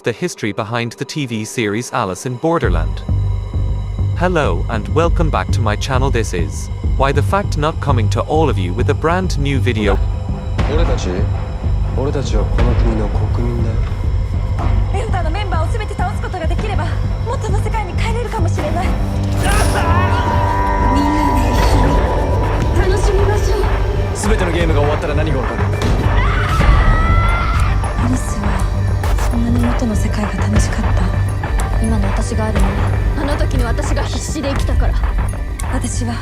the history behind the TV series Alice in Borderland. Hello and welcome back to my channel. This is Why the Fact, not coming to all of you with a brand new video. 俺たちはこの国の国民だよ。エルダーのメンバーを全て倒すことができれば元の世界に帰れるかもしれない。みんなで楽しみましょう。全てのゲームが終わったら何が起こる？アリスはそんなに元の世界が楽しかった。今の私があるのはあの時の私が必死で生きたから。私は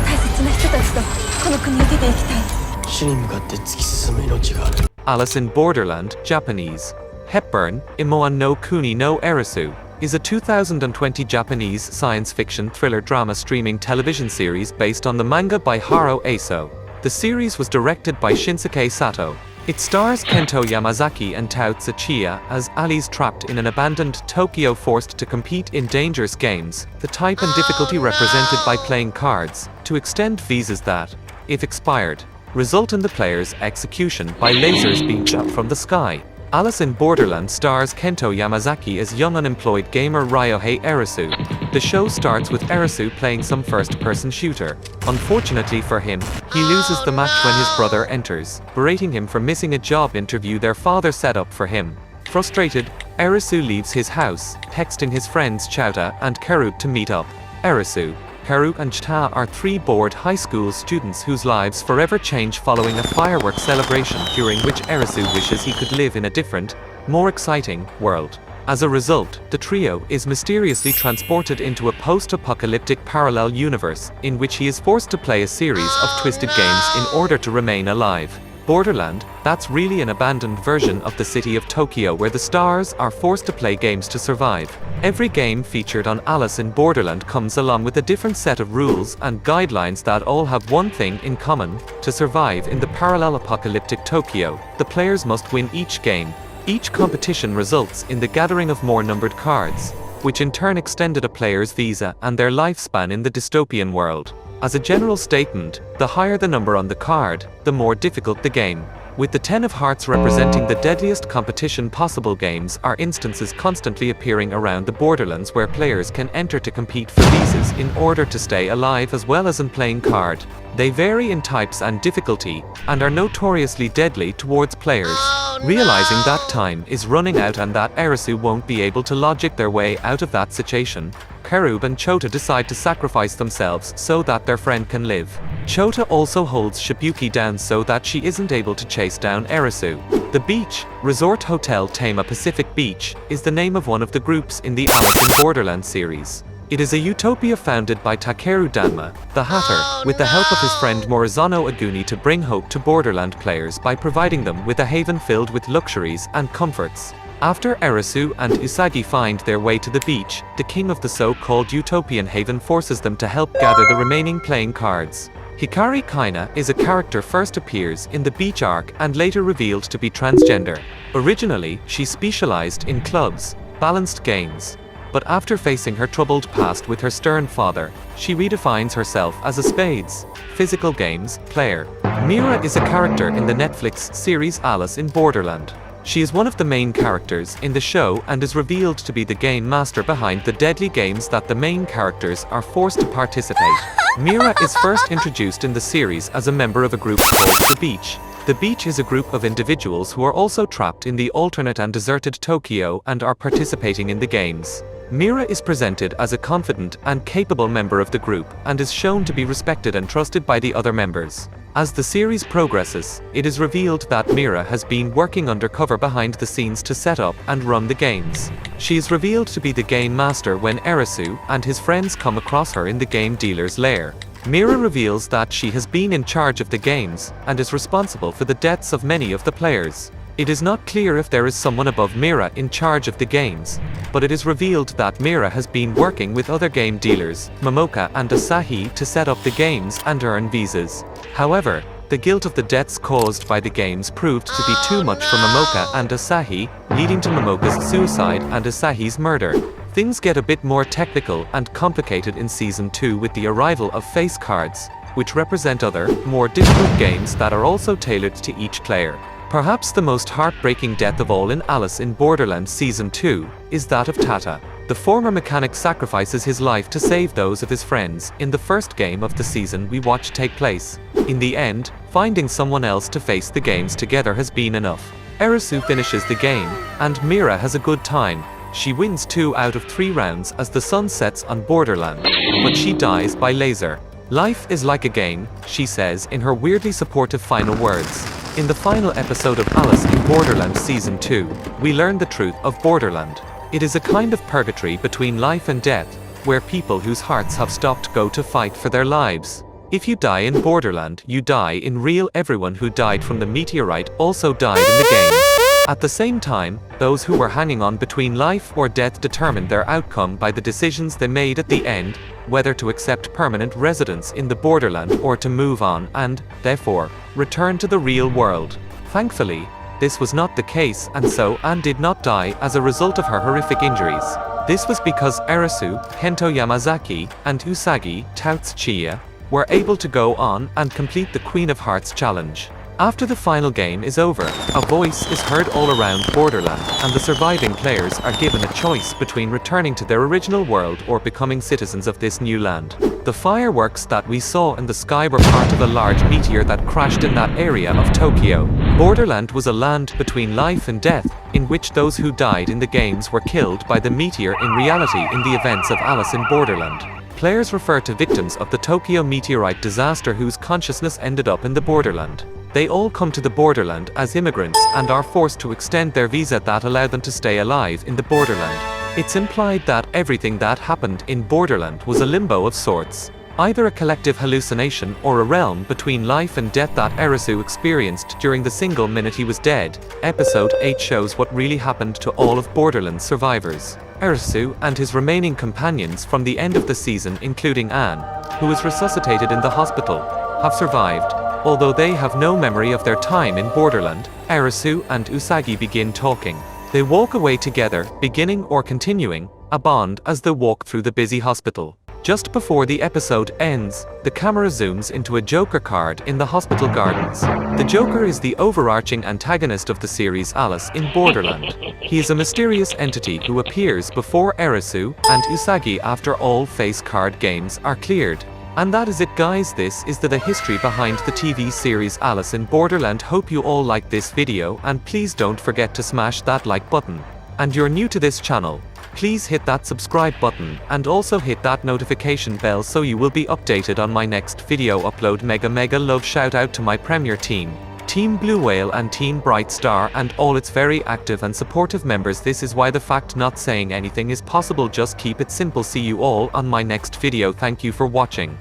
大切な人たちとこの国を出ていきたい。死に向かって突き進む命がある。 Alice in Borderland, Japanese. Hepburn, Imoan no Kuni no Erisu, is a 2020 Japanese science fiction thriller drama streaming television series based on the manga by Haro Aso. The series was directed by Shinsuke Sato. It stars Kento Yamazaki and Tao Tsuchiya as Ali's trapped in an abandoned Tokyo, forced to compete in dangerous games, the type and difficulty represented by playing cards, to extend visas that, if expired, result in the player's execution by lasers being shot from the sky. Alice in Borderland stars Kento Yamazaki as young unemployed gamer Ryohei Erisu. The show starts with Erisu playing some first-person shooter. Unfortunately for him, he loses the match when his brother enters, berating him for missing a job interview their father set up for him. Frustrated, Erisu leaves his house, texting his friends Chouta and Karuk to meet up. Erisu, Karuk and Chouta are three bored high school students whose lives forever change following a fireworks celebration during which Erisu wishes he could live in a different, more exciting world. As a result, the trio is mysteriously transported into a post-apocalyptic parallel universe, in which he is forced to play a series of twisted games in order to remain alive. Borderland, that's really an abandoned version of the city of Tokyo where the stars are forced to play games to survive. Every game featured on Alice in Borderland comes along with a different set of rules and guidelines that all have one thing in common: to survive in the parallel apocalyptic Tokyo, the players must win each game. Each competition results in the gathering of more numbered cards, which in turn extended a player's visa and their lifespan in the dystopian world. As a general statement, the higher the number on the card, the more difficult the game. With the 10 of Hearts representing the deadliest competition possible, games are instances constantly appearing around the Borderlands where players can enter to compete for visas in order to stay alive as well as in playing card. They vary in types and difficulty, and are notoriously deadly towards players. Realizing that time is running out and that Erisu won't be able to logic their way out of that situation, Karub and Chouta decide to sacrifice themselves so that their friend can live. Chouta also holds Shibuki down so that she isn't able to chase down Erisu. The beach, Resort Hotel Tama Pacific Beach, is the name of one of the groups in the Alice in Borderland series. It is a utopia founded by Takeru Danma, the Hatter, with the help of his friend Morizano Aguni to bring hope to Borderland players by providing them with a haven filled with luxuries and comforts. After Erisu and Usagi find their way to the beach, the king of the so-called utopian haven forces them to help gather the remaining playing cards. Hikari Kaina is a character first appears in the beach arc and later revealed to be transgender. Originally, she specialized in clubs, balanced games. But after facing her troubled past with her stern father, she redefines herself as a spades, physical games, player. Mira is a character in the Netflix series Alice in Borderland. She is one of the main characters in the show and is revealed to be the game master behind the deadly games that the main characters are forced to participate. Mira is first introduced in the series as a member of a group called The Beach. The Beach is a group of individuals who are also trapped in the alternate and deserted Tokyo and are participating in the games. Mira is presented as a confident and capable member of the group and is shown to be respected and trusted by the other members. As the series progresses, it is revealed that Mira has been working undercover behind the scenes to set up and run the games. She is revealed to be the game master when Erisu and his friends come across her in the game dealer's lair. Mira reveals that she has been in charge of the games and is responsible for the deaths of many of the players. It is not clear if there is someone above Mira in charge of the games, but it is revealed that Mira has been working with other game dealers, Momoka and Asahi, to set up the games and earn visas. However, the guilt of the deaths caused by the games proved to be too much for Momoka and Asahi, leading to Momoka's suicide and Asahi's murder. Things get a bit more technical and complicated in Season 2 with the arrival of face cards, which represent other, more difficult games that are also tailored to each player. Perhaps the most heartbreaking death of all in Alice in Borderland Season 2 is that of Tata. The former mechanic sacrifices his life to save those of his friends in the first game of the season we watched take place. In the end, finding someone else to face the games together has been enough. Erisu finishes the game, and Mira has a good time. She wins 2 out of 3 rounds as the sun sets on Borderland, but she dies by laser. Life is like a game, she says in her weirdly supportive final words. In the final episode of Alice in Borderland Season 2, we learn the truth of Borderland. It is a kind of purgatory between life and death, where people whose hearts have stopped go to fight for their lives. If you die in Borderland, you die in real. Everyone who died from the meteorite also died in the games. At the same time, those who were hanging on between life or death determined their outcome by the decisions they made at the end, whether to accept permanent residence in the Borderland or to move on and, therefore, return to the real world. Thankfully, this was not the case, and so Anne did not die as a result of her horrific injuries. This was because Erisu, Kento Yamazaki, and Usagi, Tsuchiya, were able to go on and complete the Queen of Hearts challenge. After the final game is over, a voice is heard all around Borderland, and the surviving players are given a choice between returning to their original world or becoming citizens of this new land. The fireworks that we saw in the sky were part of a large meteor that crashed in that area of Tokyo. Borderland was a land between life and death, in which those who died in the games were killed by the meteor in reality in the events of Alice in Borderland. Players refer to victims of the Tokyo meteorite disaster whose consciousness ended up in the Borderland. They all come to the Borderland as immigrants and are forced to extend their visa that allow them to stay alive in the Borderland. It's implied that everything that happened in Borderland was a limbo of sorts, either a collective hallucination or a realm between life and death that Erisu experienced during the single minute he was dead. Episode 8 shows what really happened to all of Borderland's survivors. Erisu and his remaining companions from the end of the season, including Anne, who was resuscitated in the hospital, have survived. Although they have no memory of their time in Borderland, Erisu and Usagi begin talking. They walk away together, beginning or continuing a bond as they walk through the busy hospital. Just before the episode ends, the camera zooms into a Joker card in the hospital gardens. The Joker is the overarching antagonist of the series Alice in Borderland. He is a mysterious entity who appears before Erisu and Usagi after all face card games are cleared. And that is it, guys. This is the history behind the TV series Alice in Borderland. Hope you all like this video, and please don't forget to smash that like button. And you're new to this channel, please hit that subscribe button and also hit that notification bell so you will be updated on my next video upload. Mega love shout out to my premier team, Team Blue Whale and Team Bright Star, and all its very active and supportive members. This is why the fact not saying anything is possible. Just keep it simple. See you all on my next video. Thank you for watching.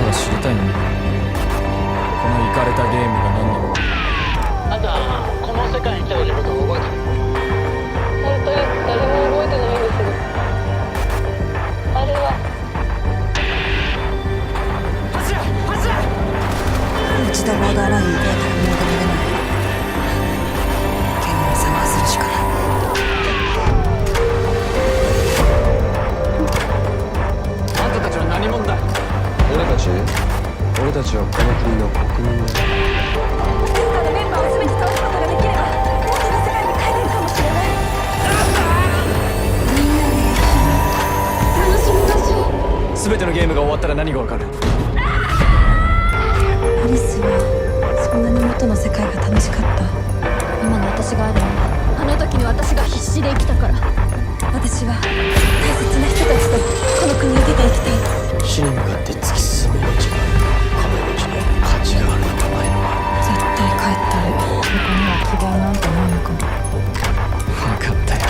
知りたいのにこのイカれたゲームが何なのか。あんたこの世界に来た時のことを覚えてる？本当に誰も覚えてないんですけど、あれは走れ走れ。一度ボーダーラインに出たらもう逃げない。剣を参加するしかない。あんたたちは何者だ？俺たちはこの国の国民だよ。天下のメンバーを全て倒すことができれば元の世界に帰れるかもしれない。みんなで楽しみましょう。全てのゲームが終わったら何がわかる？アリスはそんなに元の世界が楽しかった。今の私があるのはあの時の私が必死で生きたから。私は大切な人たちとこの国を出ていきたい。死に向かって突き進む命がこの命に価値があるのかないのか。絶対帰ったい。ここには希望なんてないのかも。分かったよ。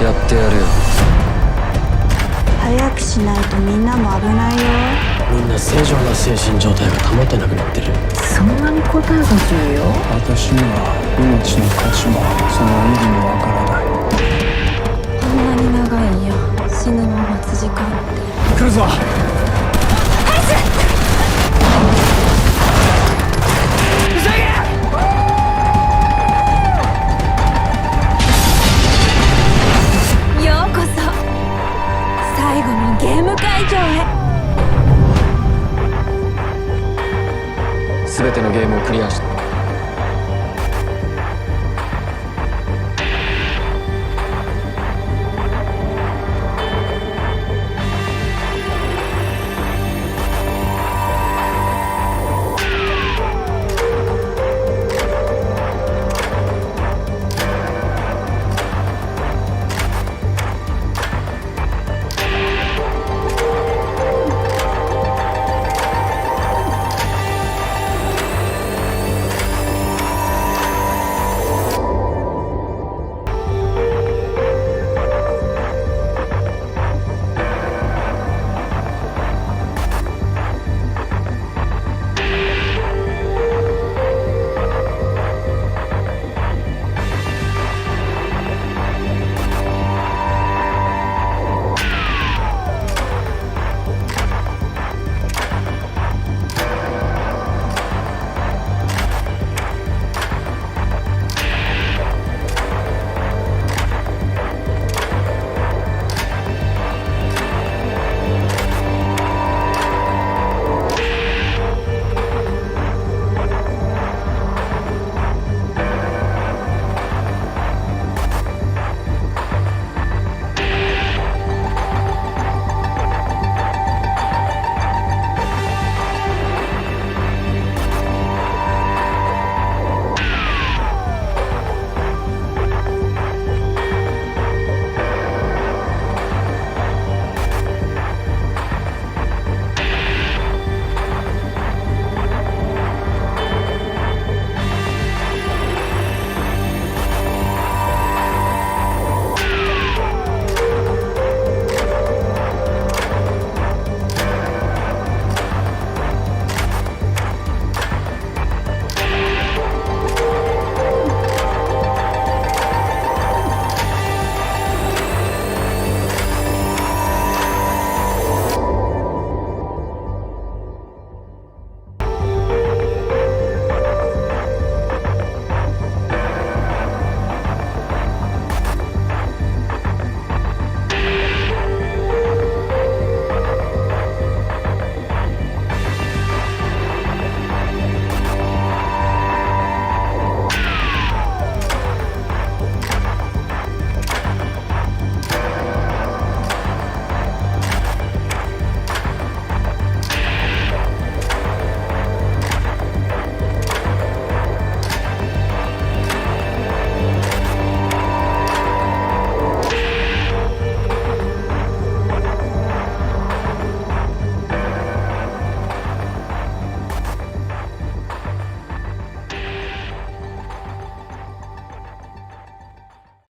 やってやるよ。早くしないとみんなも危ないよ。みんな正常な精神状態が保てなくなってる。そんなに答えが重要？私には命の価値もその意義もわからない。こんなに長いんや。死ぬのを待つ時間って。来るぞ。ようこそ最後のゲーム会場へ。全てのゲームをクリアした。